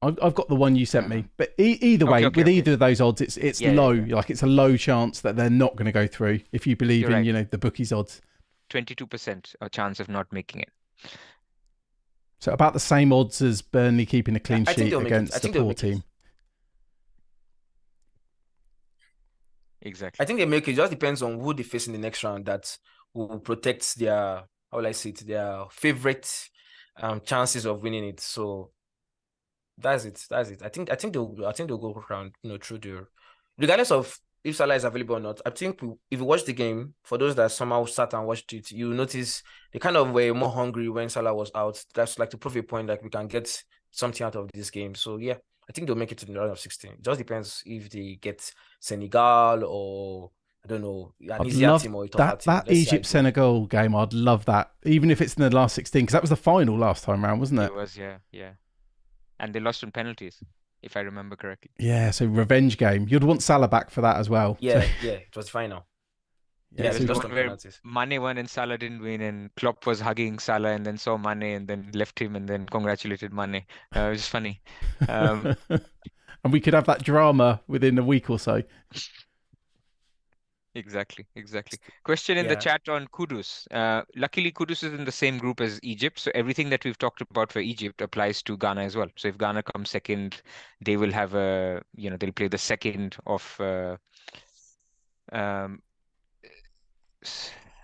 I've got the one you sent me, but either way, with either of those odds, it's low. Like it's a low chance that they're not going to go through. If you believe in the bookies odds, 22% a chance of not making it. So about the same odds as Burnley keeping a clean sheet against the poor team. Exactly. I think they make it. Just depends on who they face in the next round that will protect their, how will I say it, their favorite chances of winning it. So that's it. I think they'll go around, through the, regardless of if Salah is available or not. I think if you watch the game, for those that somehow sat and watched it, you notice they kind of were more hungry when Salah was out. That's like to prove a point that we can get something out of this game. So yeah, I think they'll make it to the round of 16. It just depends if they get Senegal or I don't know, an easier team or a tougher team. That Egypt-Senegal game, I'd love that, even if it's in the last 16, because that was the final last time round, wasn't it? It was, yeah. And they lost on penalties, if I remember correctly. Yeah, so revenge game. You'd want Salah back for that as well. Yeah, it was final. Yeah, it was one where Mane won and Salah didn't win, and Klopp was hugging Salah and then saw Mane and then left him and then congratulated Mane. It was funny. And we could have that drama within a week or so. Exactly. Question in the chat on Kudus. Luckily, Kudus is in the same group as Egypt, so everything that we've talked about for Egypt applies to Ghana as well. So if Ghana comes second, they will have they'll play the second of. I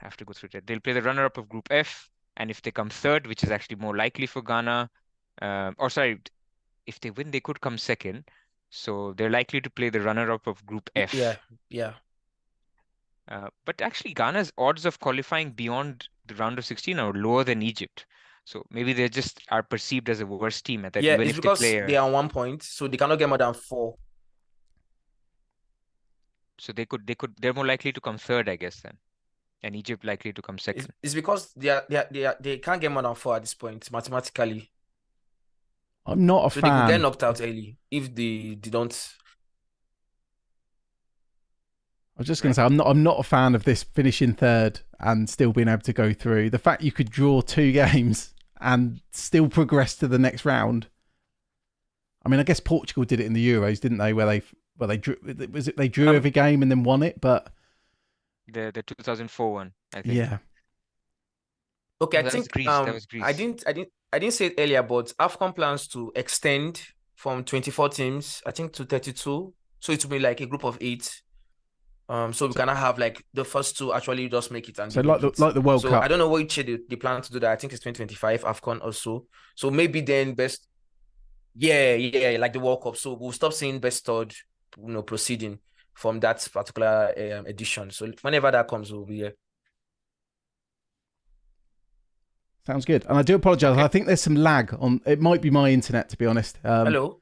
have to go through that. They'll play the runner-up of Group F, and if they come third, which is actually more likely for Ghana, if they win, they could come second. So they're likely to play the runner-up of Group F. Yeah. But actually, Ghana's odds of qualifying beyond the round of 16 are lower than Egypt. So maybe they just are perceived as a worse team at that. Yeah, it's because they are on 1 point, so they cannot get more than 4. So they're more likely to come third, I guess, then. And Egypt likely to come second. It's because they can't get more than 4 at this point, mathematically. I'm not a fan. So they could get knocked out early if they don't. I was just going to say, I'm not a fan of this finishing third and still being able to go through. The fact you could draw 2 games and still progress to the next round. I mean, I guess Portugal did it in the Euros, didn't they? Where they drew every game and then won it, but the 2004 one, I think. Yeah. Okay, I think Greece. That was Greece. I didn't say it earlier, but Afcon plans to extend from 24 teams, I think, to 32. So it will be like a group of 8. So we cannot have like the first 2 actually just make it. And so like the World Cup. I don't know which year they plan to do that. I think it's 2025 Afcon also. So maybe then best. Yeah, like the World Cup. So we'll stop seeing best third, proceeding from that particular edition. So whenever that comes, we'll be here. Sounds good. And I do apologize. Okay. I think there's some lag on. It might be my internet, to be honest. Hello.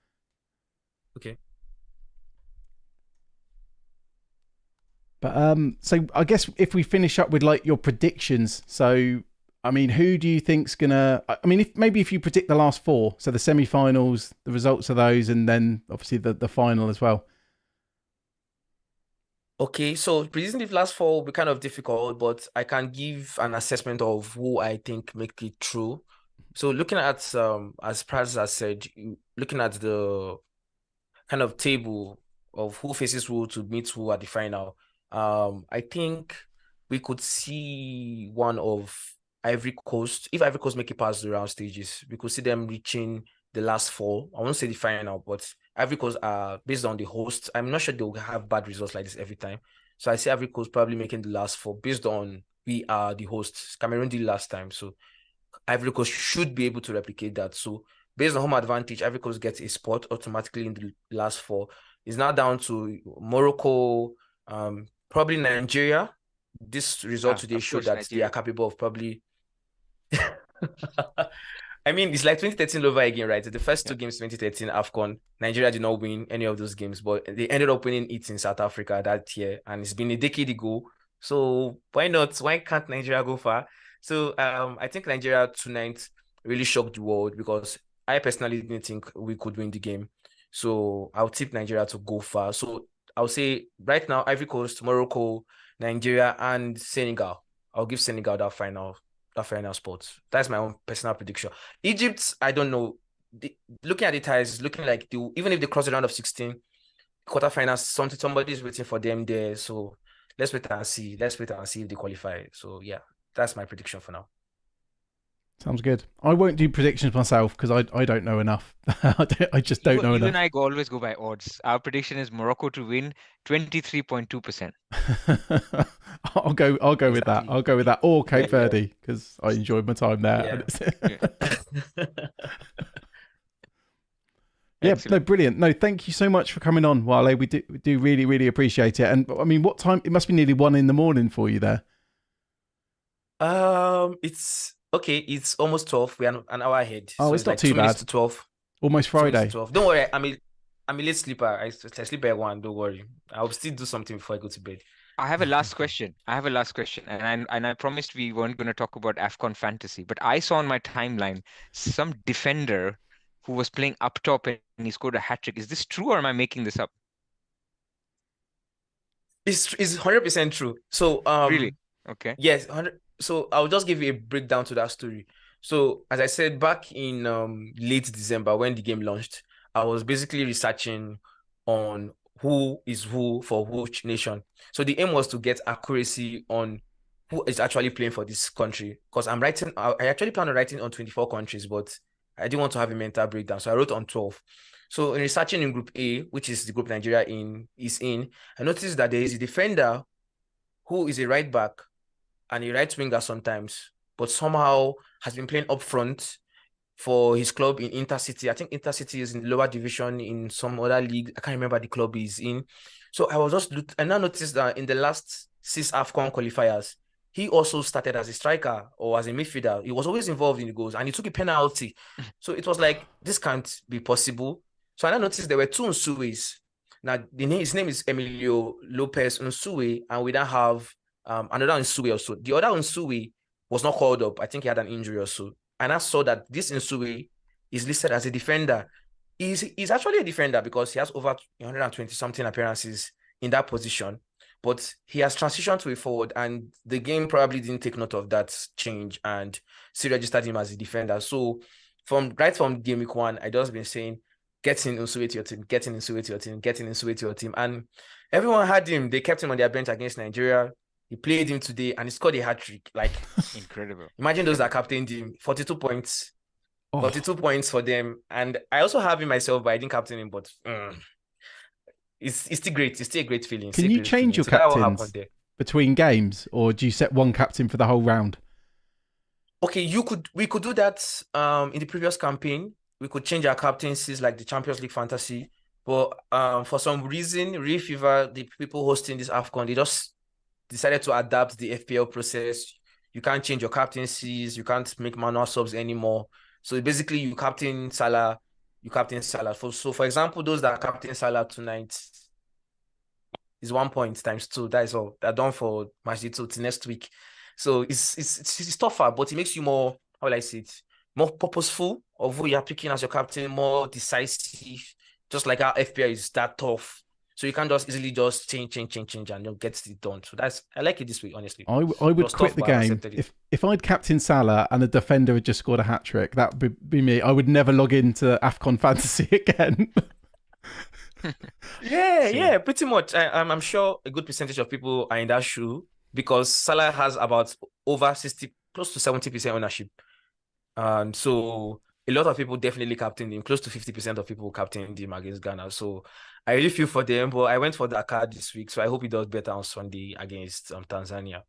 Okay. But so I guess if we finish up with like your predictions, so I mean, who do you think's gonna? I mean, if you predict the last 4, so the semi-finals, the results of those, and then obviously the final as well. Okay, so predicting the last 4 will be kind of difficult, but I can give an assessment of who I think make it through. So looking at as Pras has said, looking at the kind of table of who faces who to meet who at the final. I think we could see one of Ivory Coast. If Ivory Coast make it past the round stages, we could see them reaching the last 4. I won't say the final, but Ivory Coast are based on the host. I'm not sure they'll have bad results like this every time. So I see Ivory Coast probably making the last 4 based on we are the hosts. Cameroon did last time, so Ivory Coast should be able to replicate that. So based on home advantage, Ivory Coast gets a spot automatically in the last 4. It's now down to Morocco, probably Nigeria. This result today showed that Nigeria. They are capable of probably. I mean, it's like 2013 over again, right? The first 2 games, 2013 Afcon, Nigeria did not win any of those games, but they ended up winning it in South Africa that year, and it's been a decade ago. So why not? Why can't Nigeria go far? So I think Nigeria tonight really shocked the world because I personally didn't think we could win the game. So I'll tip Nigeria to go far. So I'll say right now, Ivory Coast, Morocco, Nigeria, and Senegal. I'll give Senegal that final spot. That's my own personal prediction. Egypt, I don't know. looking at the ties, looking like even if they cross the round of 16, quarterfinals, somebody is waiting for them there. So let's wait and see. Let's wait and see if they qualify. So yeah, that's my prediction for now. Sounds good. I won't do predictions myself because I don't know enough. I just don't know You enough. and I always go by odds. Our prediction is Morocco to win 23.2%. I'll go with that. I'll go with that. Or Cape Verde because I enjoyed my time there. Yeah, no, brilliant. No, thank you so much for coming on, Wale. We do really, really appreciate it. And I mean, what time? It must be nearly 1 a.m. for you there. It's okay. It's almost 12. We are an hour ahead. Oh, so it's not like too 2 bad. minutes to 12. Almost Friday. 12. Don't worry. I'm a late sleeper. I sleep at 1. Don't worry. I'll still do something before I go to bed. I have a last question. And I promised we weren't going to talk about Afcon fantasy, but I saw on my timeline some defender who was playing up top and he scored a hat trick. Is this true or am I making this up? It's 100% true. So Really? Okay. yes, 100. So I'll just give you a breakdown to that story. So as I said, back in late December when the game launched, I was basically researching on who is who for which nation. So the aim was to get accuracy on who is actually playing for this country. Because I actually plan on writing on 24 countries, but I didn't want to have a mental breakdown. So I wrote on 12. So in researching in Group A, which is the group Nigeria is in, I noticed that there is a defender who is a right back and a right winger sometimes, but somehow has been playing up front for his club in Intercity. I think Intercity is in the lower division in some other league. I can't remember the club he's in. So I now noticed that in the last 6 Afcon qualifiers, he also started as a striker or as a midfielder. He was always involved in the goals and he took a penalty. So it was like, this can't be possible. So I now noticed there were 2 Nsues. Now, his name is Emilio Lopez Nsue, and we now have another Nsue also. The other Nsue was not called up. I think he had an injury or so. And I saw that this Nsue is listed as a defender. He's actually a defender because he has over 120-something appearances in that position. But he has transitioned to a forward, and the game probably didn't take note of that change and still registered him as a defender. So right from Gameweek 1, I just been saying, getting Nsue to your team, getting Nsue to your team, getting Nsue to your team. And everyone had him. They kept him on their bench against Nigeria. He played him today and he scored a hat-trick. Like, incredible. Imagine those that captained him. 42 points. 42 points for them. And I also have him myself, but I didn't captain him. But it's still great. It's still a great feeling. Can you change your captains between games, or do you set one captain for the whole round? Okay, we could do that in the previous campaign. We could change our captaincies like the Champions League Fantasy. But for some reason, Real Fever, the people hosting this Afcon, they just decided to adapt the FPL process. You can't change your captaincies. You can't make manual subs anymore. So basically, you captain Salah. So for example, those that captain Salah tonight is 1 point times 2. That is all. They're done for match day 2 till next week. So it's tougher, but it makes you more, how will I say it, more purposeful of who you're picking as your captain, more decisive, just like our FPL is that tough. So you can't just easily just change and you'll get it done. So I like it this week, honestly. I would quit the game if I'd captain Salah and a defender had just scored a hat trick. That would be me. I would never log into Afcon Fantasy again. Yeah, pretty much. I'm sure a good percentage of people are in that shoe because Salah has about over 60, close to 70% ownership. So a lot of people definitely captained him. Close to 50% of people captained him against Ghana. So I really feel for them, but I went for Dakar this week, so I hope he does better on Sunday against Tanzania.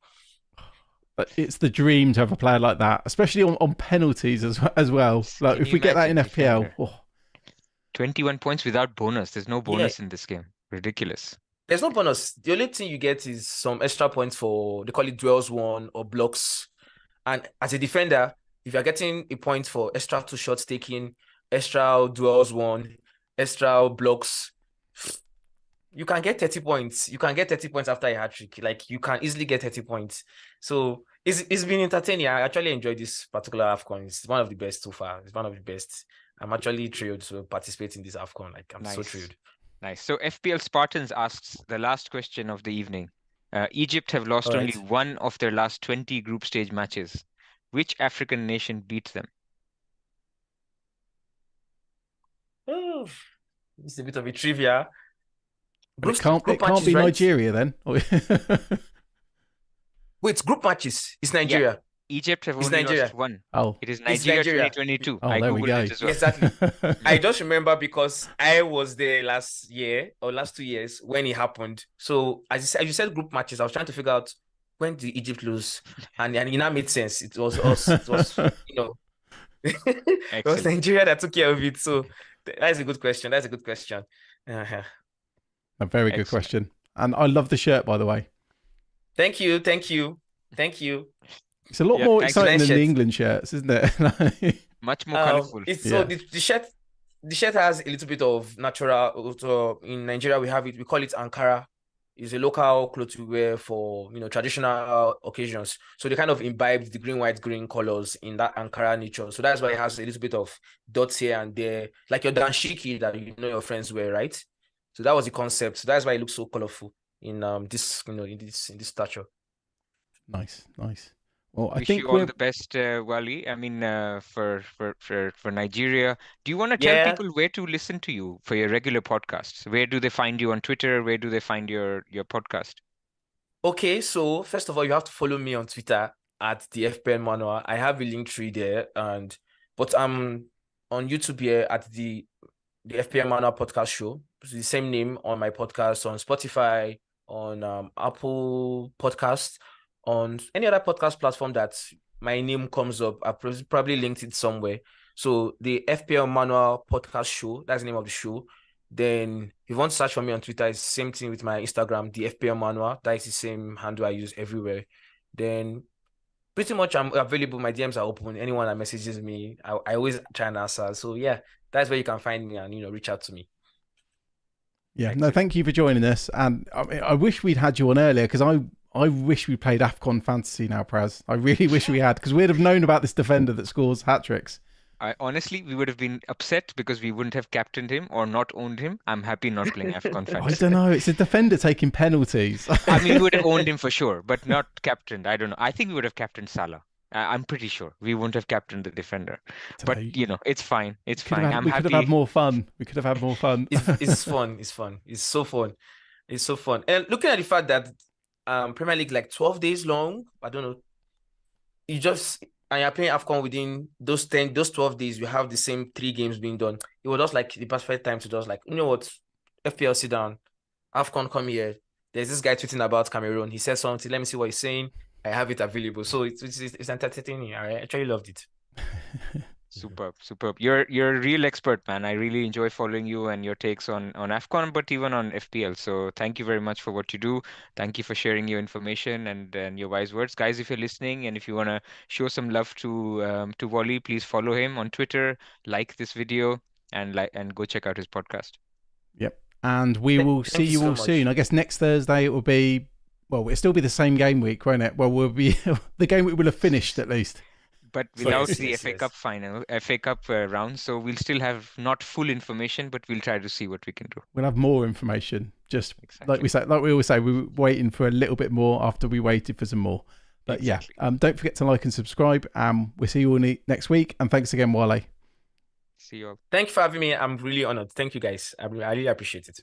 But it's the dream to have a player like that, especially on penalties as well. Like if we get that in FPL. 21 points without bonus. There's no bonus in this game. Ridiculous. There's no bonus. The only thing you get is some extra points for, they call it dwells won or blocks. And as a defender, if you're getting a point for extra 2 shots taken, extra dwells won, extra blocks, you can get 30 points. You can get 30 points after a hat-trick. Like, you can easily get 30 points. So it's been entertaining. I actually enjoyed this particular Afcon. It's one of the best so far. It's one of the best. I'm actually thrilled to participate in this Afcon. Like, I'm so thrilled. Nice. So FPL Spartans asks the last question of the evening. Egypt have lost only one of their last 20 group stage matches. Which African nation beat them? Oh, it's a bit of a trivia. But it Group can't matches, be right? Nigeria then. Wait, group matches. It's Yeah, Nigeria. Egypt have It's only lost Nigeria. one. Oh, It is It's Nigeria Nigeria. 2022. oh, I there we googled go. it as well. Exactly. I just remember because I was there last year or last 2 years when it happened. So as you said, group matches, I was trying to figure out when did Egypt lose, and it now made sense. It was us. It was it was Excellent. Nigeria that took care of it. So that's a good question. That's a good question. Uh-huh. A very good Excellent. question. And I love the shirt, by the way. Thank you. Thank you. Thank you. It's a lot Yeah, more thanks. exciting Nice than the shirt. England shirts, isn't it? Much more colorful. It's Yeah. so the shirt has a little bit of natural. So in Nigeria, we call it Ankara. It's a local clothes we wear for traditional occasions. So they kind of imbibed the green, white, green colors in that Ankara nature. So that's why it has a little bit of dots here and there, like your danshiki that your friends wear, right? So that was the concept. So that's why it looks so colorful in this in this stature. Nice. Well, I Wish think you all the best, Wally. I mean, for Nigeria. Do you want to tell Yeah. people where to listen to you for your regular podcasts? Where do they find you on Twitter? Where do they find your podcast? Okay, so first of all, you have to follow me on Twitter at TheFPLManual. I have a link tree there, but I'm on YouTube here at the FPL Manual podcast show. It's the same name on my podcast on Spotify, on Apple Podcasts, on any other podcast platform that my name comes up. I probably linked it somewhere. So the FPL Manual podcast show, that's the name of the show. Then if you want to search for me on Twitter, it's the same thing with my Instagram, the FPL Manual. That is the same handle I use everywhere. Then pretty much I'm available. My DMs are open. Anyone that messages me, I always try and answer. So yeah, that's where you can find me and reach out to me. Yeah, Excellent. no, thank you for joining us. And I wish we'd had you on earlier because I wish we played Afcon Fantasy now, Pras. I really wish we had because we'd have known about this defender that scores hat tricks. Honestly, we would have been upset because we wouldn't have captained him or not owned him. I'm happy not playing Afcon I Fantasy. don't know. It's a defender taking penalties. I mean, we would have owned him for sure, but not captained. I don't know. I think we would have captained Salah. I'm pretty sure we wouldn't have captained the defender. But it's fine. It's fine. I'm we happy. could have had more fun. We could have had more fun. It's fun. It's fun. It's so fun. It's so fun. And looking at the fact that Premier League like 12 days long, I don't know. And you're playing Afcon within those 12 days, you have the same 3 games being done. It was just like the perfect time to just like, you know what, FPL sit down, Afcon come here. There's this guy tweeting about Cameroon. He says something. Let me see what he's saying. I have it available. So it's entertaining. I actually loved it. Superb. You're a real expert, man. I really enjoy following you and your takes on Afcon, but even on FPL. So thank you very much for what you do. Thank you for sharing your information and your wise words, guys. If you're listening and if you want to show some love to Wally, please follow him on Twitter, like this video, and go check out his podcast. Yep. And we will see you all so soon. I guess next Thursday it will be. Well, it'll still be the same game week, won't it? Well, we'll be the game week will have finished at least. But without Yes, the yes, FA yes. Cup final, FA Cup round, so we'll still have not full information, but we'll try to see what we can do. We'll have more information. Just Exactly. like we always say, we were waiting for a little bit more after we waited for some more. But Exactly. yeah, don't forget to like and subscribe. We'll see you all next week. And thanks again, Wale. See you all. Thank you for having me. I'm really honored. Thank you, guys. I really appreciate it.